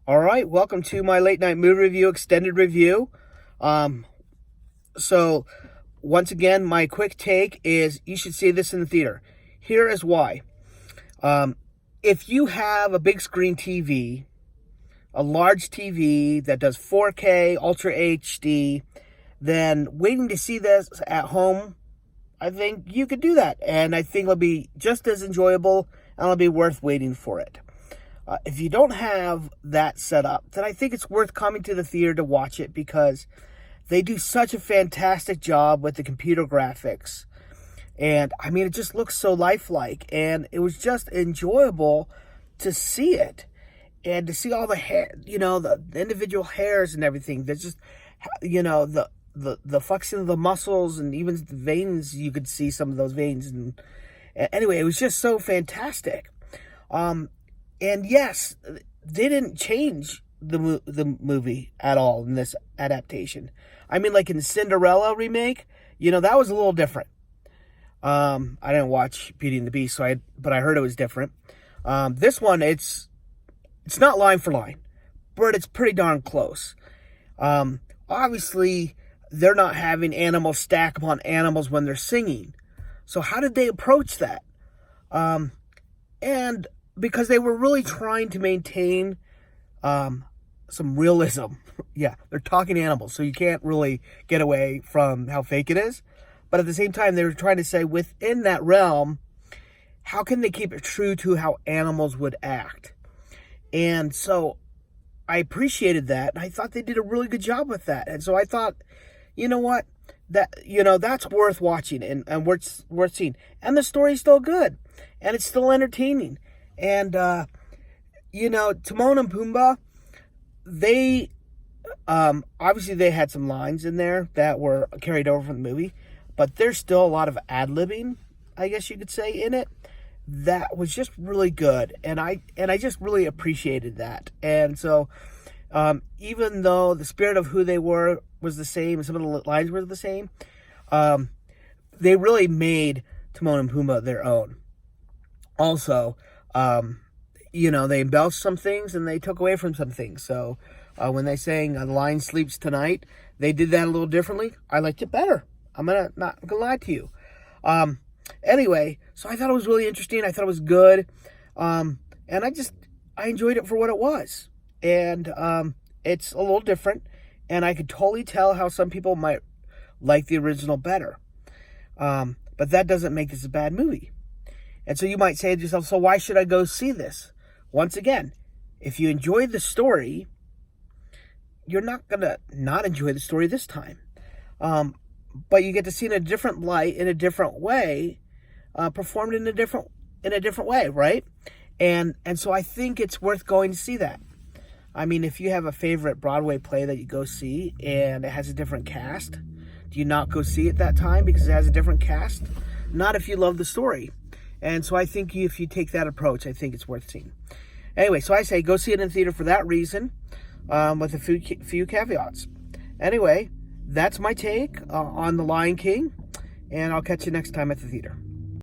All right, welcome to my late night movie review, extended review. So once again, my quick take is you should see this in the theater. Here is why. If you have a big screen TV, a large TV that does 4K, Ultra HD, then waiting to see this at home, I think you could do that. And I think it'll be just as enjoyable and it'll be worth waiting for it. If you don't have that set up, then I think it's worth coming to the theater to watch it because they do such a fantastic job with the computer graphics. And I mean, it just looks so lifelike, and it was just enjoyable to see it and to see all the hair, the individual hairs and everything. There's just, the flexing of the muscles and even the veins. You could see some of those veins. And anyway, it was just so fantastic. And yes, they didn't change the movie at all in this adaptation. I mean, like in the Cinderella remake, that was a little different. I didn't watch Beauty and the Beast, but I heard it was different. This one, it's not line for line, but it's pretty darn close. Obviously, they're not having animals stack upon animals when they're singing. So how did they approach that? And because they were really trying to maintain some realism. Yeah, they're talking animals, so you can't really get away from how fake it is. But at the same time, they were trying to say within that realm, how can they keep it true to how animals would act? And so I appreciated that. And I thought they did a really good job with that. And so I thought, you know what? That's worth watching and worth seeing. And the story's still good. And it's still entertaining. And, Timon and Pumbaa, they, obviously they had some lines in there that were carried over from the movie, but there's still a lot of ad-libbing, I guess you could say, in it. That was just really good. And I just really appreciated that. And so, even though the spirit of who they were was the same, and some of the lines were the same, they really made Timon and Pumbaa their own. Also, they embellished some things and they took away from some things. So when they sang "The Lion Sleeps Tonight," they did that a little differently. I liked it better. I'm not gonna lie to you. Anyway, so I thought it was really interesting. I thought it was good. And I enjoyed it for what it was. And it's a little different. And I could totally tell how some people might like the original better. But that doesn't make this a bad movie. And so you might say to yourself, so why should I go see this? Once again, if you enjoy the story, you're not going to not enjoy the story this time. But you get to see it in a different light, in a different way, performed in a different way, right? And so I think it's worth going to see that. I mean, if you have a favorite Broadway play that you go see and it has a different cast, do you not go see it that time because it has a different cast? Not if you love the story. And so I think if you take that approach, I think it's worth seeing. Anyway, so I say go see it in the theater for that reason, with a few caveats. Anyway, that's my take on The Lion King, and I'll catch you next time at the theater.